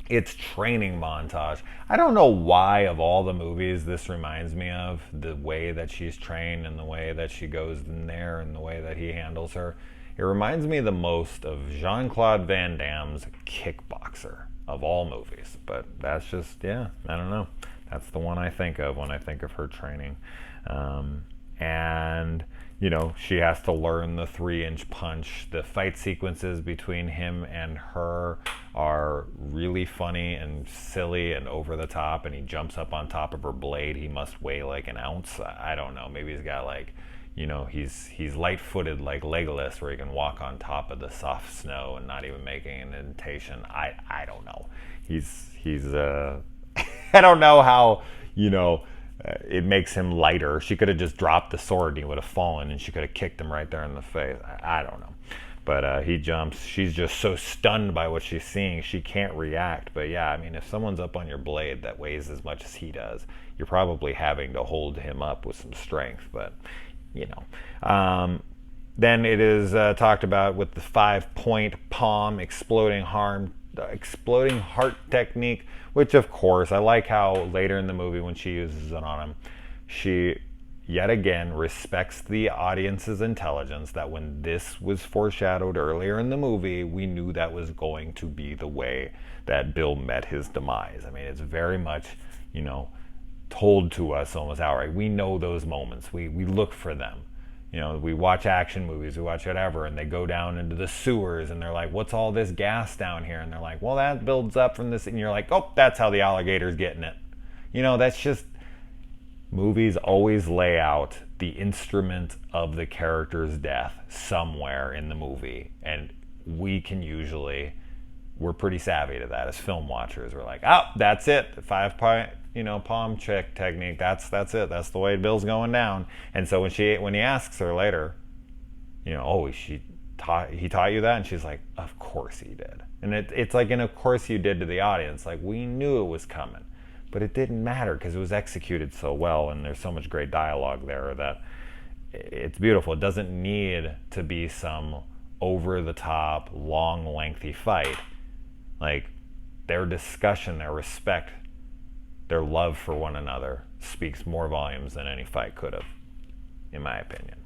its training montage. I don't know why of all the movies this reminds me of, the way that she's trained and the way that she goes in there and the way that he handles her. It reminds me the most of Jean-Claude Van Damme's Kickboxer of all movies. But that's just, I don't know. That's the one I think of when I think of her training. And she has to learn the 3-inch punch. The fight sequences between him and her are really funny and silly and over the top, and he jumps up on top of her blade. He must weigh like an ounce. I don't know. Maybe he's got like, he's light-footed like Legolas, where he can walk on top of the soft snow and not even making an indentation. I don't know. He's I don't know how, it makes him lighter. She could have just dropped the sword and he would have fallen, and she could have kicked him right there in the face. I don't know. But he jumps. She's just so stunned by what she's seeing, she can't react. But yeah, I mean, if someone's up on your blade that weighs as much as he does, you're probably having to hold him up with some strength. But, then it is talked about with the 5-point palm exploding heart technique, which of course I like how later in the movie when she uses it on him, she yet again respects the audience's intelligence, that when this was foreshadowed earlier in the movie, we knew that was going to be the way that Bill met his demise. I mean, it's very much, told to us almost outright. We know those moments. We look for them. We watch action movies, we watch whatever, and they go down into the sewers, and they're like, what's all this gas down here? And they're like, well, that builds up from this, and you're like, oh, that's how the alligator's getting it. That's just, movies always lay out the instrument of the character's death somewhere in the movie, and we're pretty savvy to that as film watchers. We're like, oh, that's it, the 5-point, palm check technique. That's it. That's the way Bill's going down. And so when he asks her later, he taught you that, and she's like, of course he did. And it's like, and of course you did to the audience. Like, we knew it was coming, but it didn't matter because it was executed so well, and there's so much great dialogue there that it's beautiful. It doesn't need to be some over the top, long, lengthy fight. Like, their discussion, their respect, their love for one another speaks more volumes than any fight could have, in my opinion.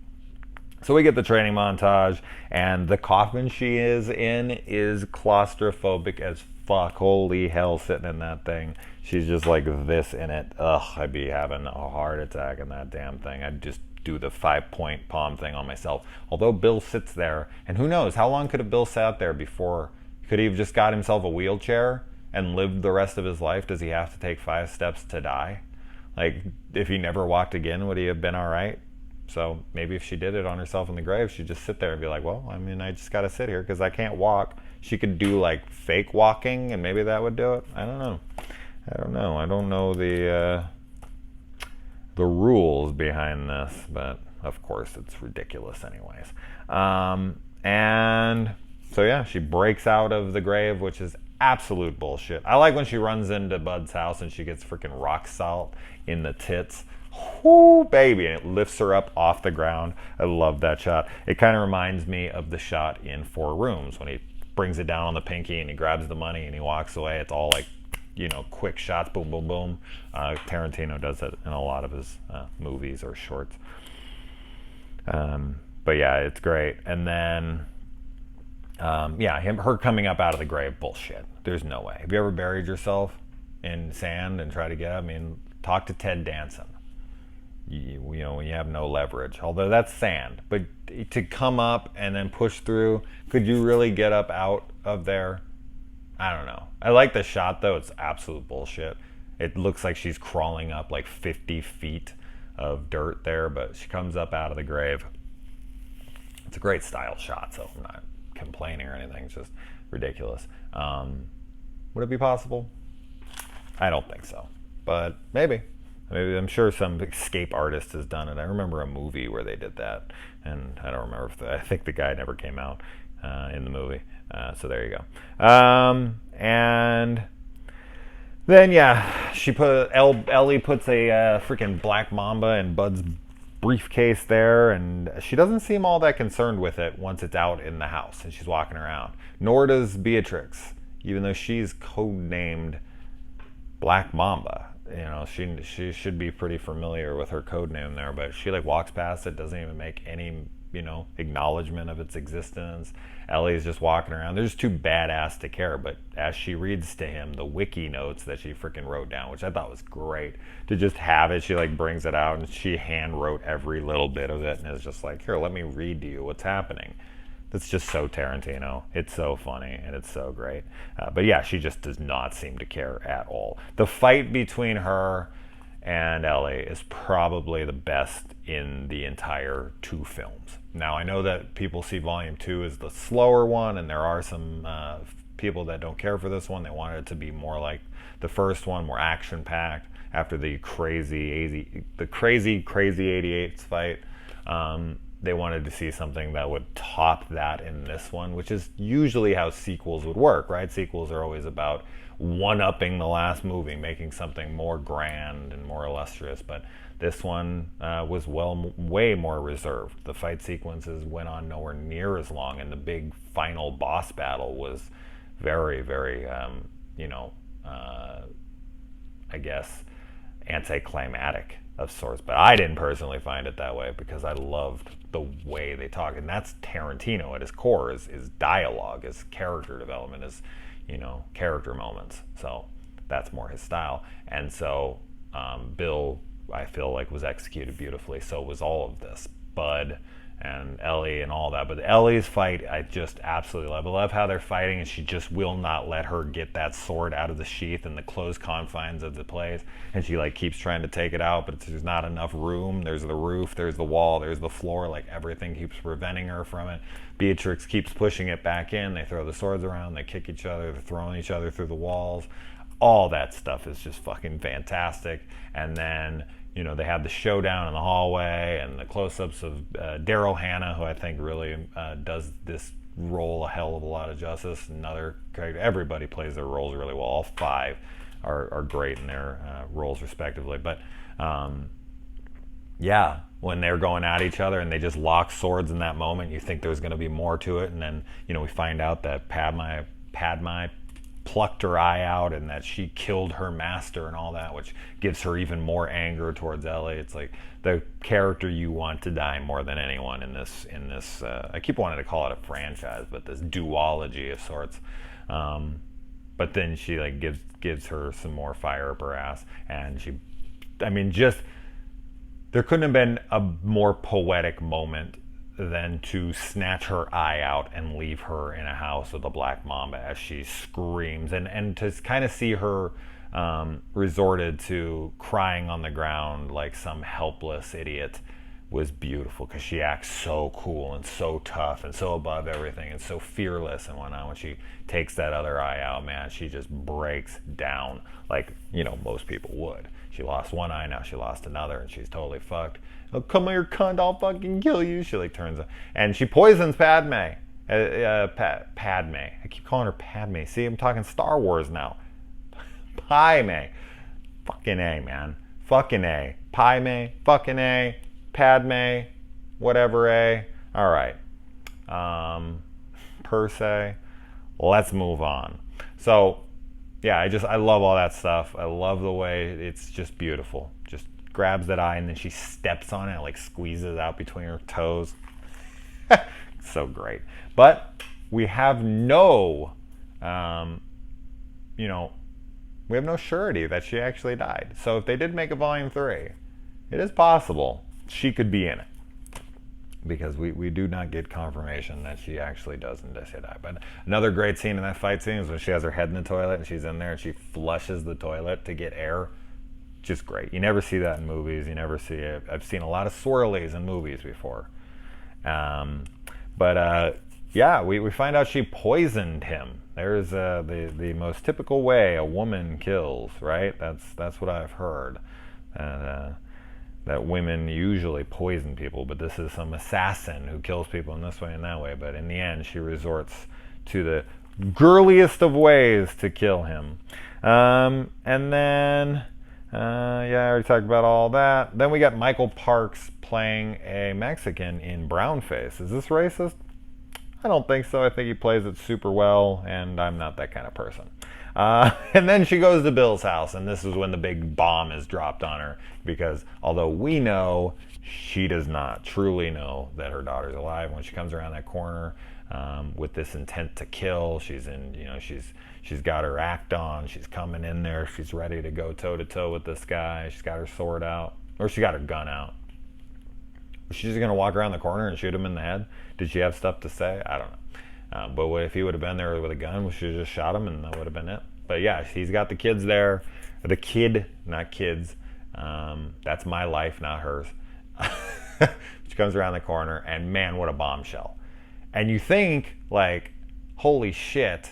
So we get the training montage, and the coffin she is in is claustrophobic as fuck. Holy hell, sitting in that thing. She's just like this in it. Ugh, I'd be having a heart attack in that damn thing. I'd just do the 5-point palm thing on myself. Although Bill sits there, and who knows, how long could have Bill sat there before? Could he have just got himself a wheelchair and lived the rest of his life? Does he have to take 5 steps to die? Like, if he never walked again, would he have been all right? So maybe if she did it on herself in the grave, she'd just sit there and be like, well, I mean, I just got to sit here because I can't walk. She could do like fake walking, and maybe that would do it. I don't know. I don't know the rules behind this, but of course it's ridiculous anyways. And so yeah, she breaks out of the grave, which is absolute bullshit. I like when she runs into Bud's house and she gets freaking rock salt in the tits. Whoo, baby, and it lifts her up off the ground. I love that shot. It kind of reminds me of the shot in 4 Rooms when he brings it down on the pinky and he grabs the money and he walks away. It's all like, quick shots, boom, boom, boom. Tarantino does that in a lot of his movies or shorts. But yeah, it's great. And then, yeah, her coming up out of the grave, bullshit. There's no way. Have you ever buried yourself in sand and tried to get up? I mean, talk to Ted Danson. You know, when you have no leverage. Although that's sand. But to come up and then push through, could you really get up out of there? I don't know. I like the shot though. It's absolute bullshit. It looks like she's crawling up like 50 feet of dirt there, but she comes up out of the grave. It's a great style shot, so I'm not complaining or anything. It's just ridiculous. Would it be possible? I don't think so, but maybe. Maybe I'm sure some escape artist has done it. I remember a movie where they did that, and I don't remember if I think the guy never came out in the movie. So there you go. And then yeah, Ellie puts a freaking black mamba in Bud's briefcase there, and she doesn't seem all that concerned with it once it's out in the house and she's walking around. Nor does Beatrix, even though she's codenamed Black Mamba. You know, she should be pretty familiar with her code name there, but she like walks past it, doesn't even make any, you know, acknowledgement of its existence. Ellie's just walking around. They're just too badass to care, but as she reads to him the wiki notes that she freaking wrote down, which I thought was great to just have it, she like brings it out and she hand wrote every little bit of it and is just like, here, let me read to you what's happening. That's just so Tarantino. It's so funny and it's so great. But yeah, she just does not seem to care at all. The fight between her and Ellie is probably the best in the entire two films. Now, I know that people see Volume 2 as the slower one, and there are some people that don't care for this one. They want it to be more like the first one, more action-packed after the crazy 88s fight. They wanted to see something that would top that in this one, which is usually how sequels would work, right? Sequels are always about one-upping the last movie, making something more grand and more illustrious. But this one was way more reserved. The fight sequences went on nowhere near as long, and the big final boss battle was very, very, I guess, anticlimactic of sorts. But I didn't personally find it that way because I loved the way they talk, and that's Tarantino at his core, is dialogue, is character development, is, you know, character moments. So that's more his style. And so Bill, I feel like, was executed beautifully. So was all of this. Bud and Ellie and all that. But Ellie's fight, I just absolutely love. I love how they're fighting, and she just will not let her get that sword out of the sheath in the closed confines of the place. And she like keeps trying to take it out, but there's not enough room. There's the roof, there's the wall, there's the floor. Like everything keeps preventing her from it. Beatrix keeps pushing it back in. They throw the swords around. They kick each other. They're throwing each other through the walls. All that stuff is just fucking fantastic. And then, you know, they have the showdown in the hallway and the close-ups of Daryl Hannah, who I think really does this role a hell of a lot of justice. Another character. Everybody plays their roles really well. All five are great in their roles respectively. But yeah, when they're going at each other and they just lock swords in that moment, you think there's going to be more to it, and then, you know, we find out that Padma plucked her eye out and that she killed her master and all that, which gives her even more anger towards Ellie. It's like the character you want to die more than anyone in this I keep wanting to call it a franchise, but this duology of sorts. But then she like gives her some more fire up her ass, and just there couldn't have been a more poetic moment than to snatch her eye out and leave her in a house with a black mamba as she screams, and to kind of see her resorted to crying on the ground like some helpless idiot was beautiful, because she acts so cool and so tough and so above everything and so fearless and whatnot. When she takes that other eye out, man, she just breaks down like, you know, most people would. She lost one eye, now she lost another, and she's totally fucked. Oh, come here, cunt, I'll fucking kill you. She like turns, and she poisons Padme. Padme. I keep calling her Padme. See, I'm talking Star Wars now. Padme. Fucking A, man. Fucking A. Padme. Fucking A. Padme. Whatever A. All right. Per se. Let's move on. So, yeah, I love all that stuff. I love the way it's just beautiful. Just grabs that eye and then she steps on it and like squeezes out between her toes. So great. But we have no, um, you know, we have no surety that she actually died. So if they did make a volume 3, it is possible she could be in it. Because we do not get confirmation that she actually doesn't die. But another great scene in that fight scene is when she has her head in the toilet and she's in there and she flushes the toilet to get air. Just great. You never see that in movies. You never see it. I've seen a lot of swirlies in movies before. But yeah, we find out she poisoned him. There's the most typical way a woman kills, right? That's what I've heard. That women usually poison people, but this is some assassin who kills people in this way and that way. But in the end, she resorts to the girliest of ways to kill him. And then, yeah, I already talked about all that. Then we got Michael Parks playing a Mexican in brownface. Is this racist? I don't think so. I think he plays it super well, and I'm not that kind of person. And then she goes to Bill's house, and this is when the big bomb is dropped on her, because although we know, she does not truly know that her daughter's alive. When she comes around that corner with this intent to kill, she's got her act on. She's coming in there. She's ready to go toe to toe with this guy. She's got her sword out, or she got her gun out. Was she just gonna walk around the corner and shoot him in the head? Did she have stuff to say? I don't know. But what if he would have been there with a gun? We should have just shot him and that would have been it. But yeah, he's got the kids there. The kid, not kids. That's my life, not hers. She comes around the corner, and man, what a bombshell. And you think, like, holy shit,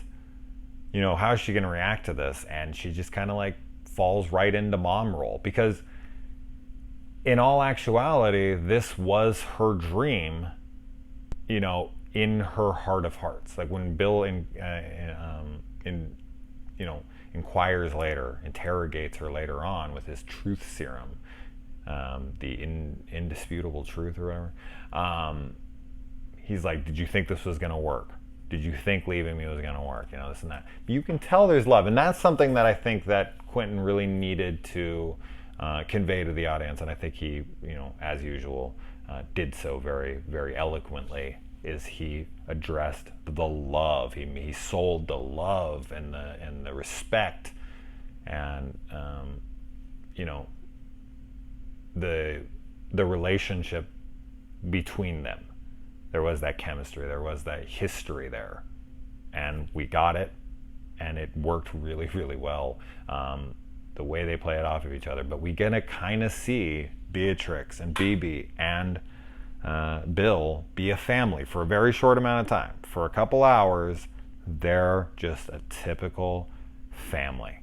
how is she going to react to this? And she just kind of like falls right into mom role. Because in all actuality, this was her dream, in her heart of hearts. Like when Bill interrogates her later on with his truth serum, the indisputable truth or whatever. He's like, did you think this was going to work? Did you think leaving me was going to work? This and that. But you can tell there's love, and that's something that I think that Quentin really needed to convey to the audience, and I think he, as usual, did so very, very eloquently. Is he addressed the love? He sold the love and the respect, and the relationship between them. There was that chemistry. There was that history there, and we got it, and it worked really, really well. The way they play it off of each other, but we get to kind of see Beatrix and BB and Bill be a family for a very short amount of time. For a couple hours, they're just a typical family.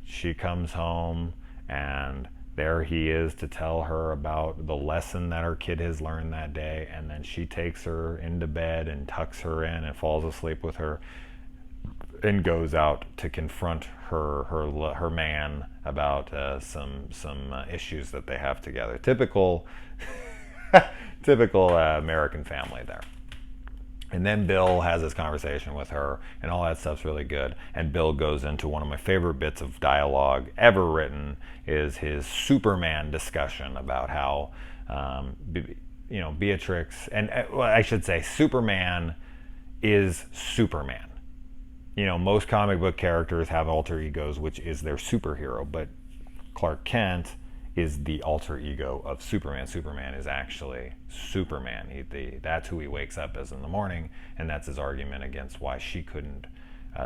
She comes home and there he is to tell her about the lesson that her kid has learned that day, and then she takes her into bed and tucks her in and falls asleep with her and goes out to confront her man about some issues that they have together. Typical American family there. And then Bill has this conversation with her, and all that stuff's really good. And Bill goes into one of my favorite bits of dialogue ever written, is his Superman discussion about how, Beatrix, and I should say Superman is Superman. Most comic book characters have alter egos, which is their superhero, but Clark Kent is the alter ego of Superman. Superman is actually Superman. That's who he wakes up as in the morning, and that's his argument against why she couldn't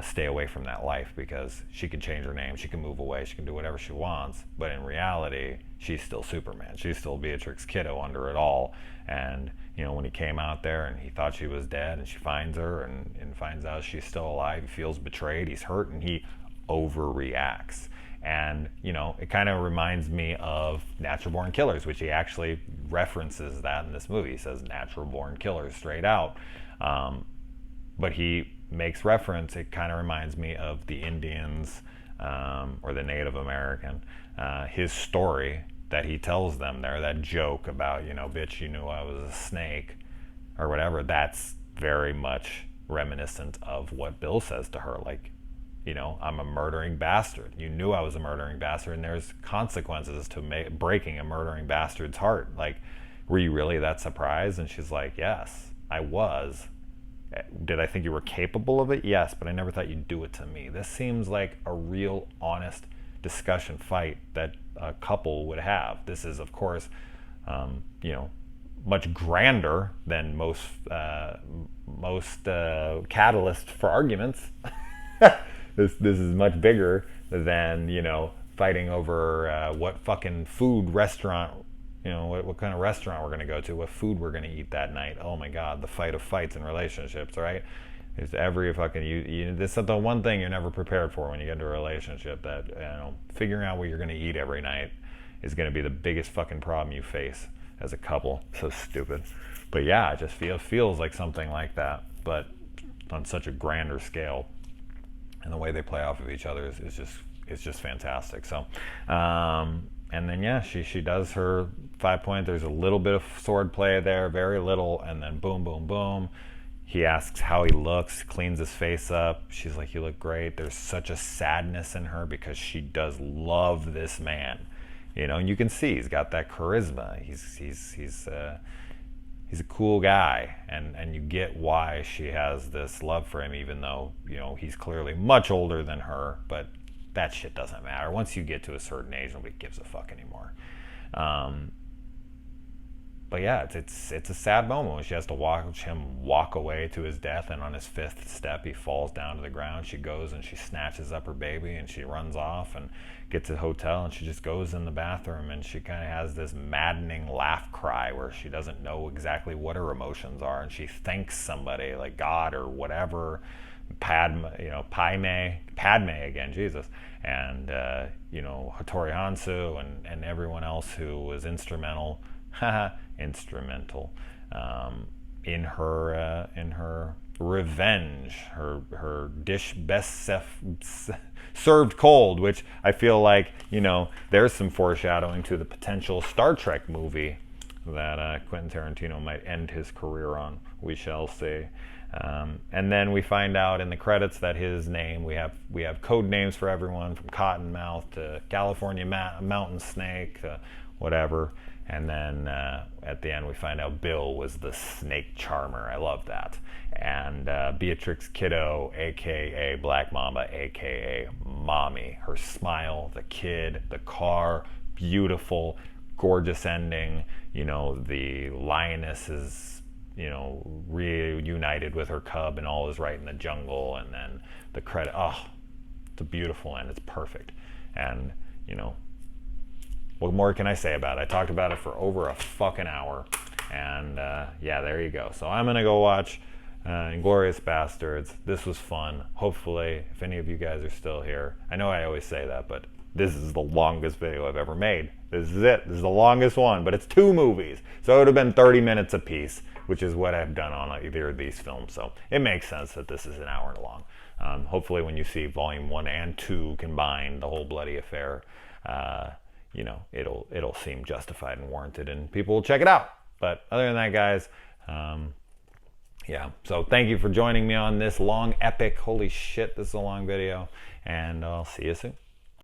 stay away from that life, because she can change her name, she can move away, she can do whatever she wants, but in reality, she's still Superman. She's still Beatrix Kiddo under it all. And when he came out there and he thought she was dead, and she finds her and finds out she's still alive, he feels betrayed, he's hurt, and he overreacts. And it kind of reminds me of Natural Born Killers, which he actually references that in this movie. He says Natural Born Killers straight out, but he makes reference. It kind of reminds me of the Indians or the Native American, his story that he tells them there, that joke about, bitch, you knew I was a snake or whatever. That's very much reminiscent of what Bill says to her, like, I'm a murdering bastard. You knew I was a murdering bastard, and there's consequences to breaking a murdering bastard's heart. Like, were you really that surprised? And she's like, yes, I was. Did I think you were capable of it? Yes, but I never thought you'd do it to me. This seems like a real honest discussion fight that a couple would have. This is, of course, much grander than most catalyst for arguments. This is much bigger than fighting over what fucking food restaurant, what kind of restaurant we're going to go to, what food we're going to eat that night. Oh my God, the fight of fights in relationships, right? It's every fucking this is the one thing you're never prepared for when you get into a relationship. That figuring out what you're going to eat every night is going to be the biggest fucking problem you face as a couple. So stupid, but yeah, it just feels like something like that, but on such a grander scale. And the way they play off of each other is just fantastic. So, and then she does her 5 point. There's a little bit of sword play there, very little, and then boom, boom, boom. He asks how he looks, cleans his face up. She's like, "You look great." There's such a sadness in her because she does love this man, and you can see he's got that charisma. He's a cool guy, and you get why she has this love for him, even though he's clearly much older than her. But that shit doesn't matter. Once you get to a certain age, nobody gives a fuck anymore. But yeah, it's a sad moment when she has to watch him walk away to his death, and on his 5th step he falls down to the ground. She goes and she snatches up her baby and she runs off and gets to the hotel, and she just goes in the bathroom and she kind of has this maddening laugh cry where she doesn't know exactly what her emotions are, and she thanks somebody like God or whatever, Padme again, Jesus, and Hattori Hanzo and everyone else who was instrumental in her revenge, her dish best served cold, which I feel like there's some foreshadowing to the potential Star Trek movie that Quentin Tarantino might end his career on. We shall see. And then we find out in the credits that his name, we have code names for everyone from Cottonmouth to California Mountain Snake to whatever. And then at the end we find out Bill was the snake charmer. I love that. And Beatrix Kiddo, a.k.a. Black Mamba, a.k.a. Mommy. Her smile, the kid, the car, beautiful, gorgeous ending. The lioness is reunited with her cub and all is right in the jungle. And then the credit, it's a beautiful end. It's perfect. And, what more can I say about it? I talked about it for over a fucking hour. And there you go. So I'm going to go watch Inglourious Bastards. This was fun. Hopefully, if any of you guys are still here. I know I always say that, but this is the longest video I've ever made. This is it. This is the longest one, but it's 2 movies. So it would have been 30 minutes apiece, which is what I've done on either of these films. So it makes sense that this is an hour long. Hopefully when you see volume 1 and 2 combined, the whole bloody affair, it'll seem justified and warranted, and people will check it out. But other than that, guys, so thank you for joining me on this long epic, holy shit, this is a long video, and I'll see you soon.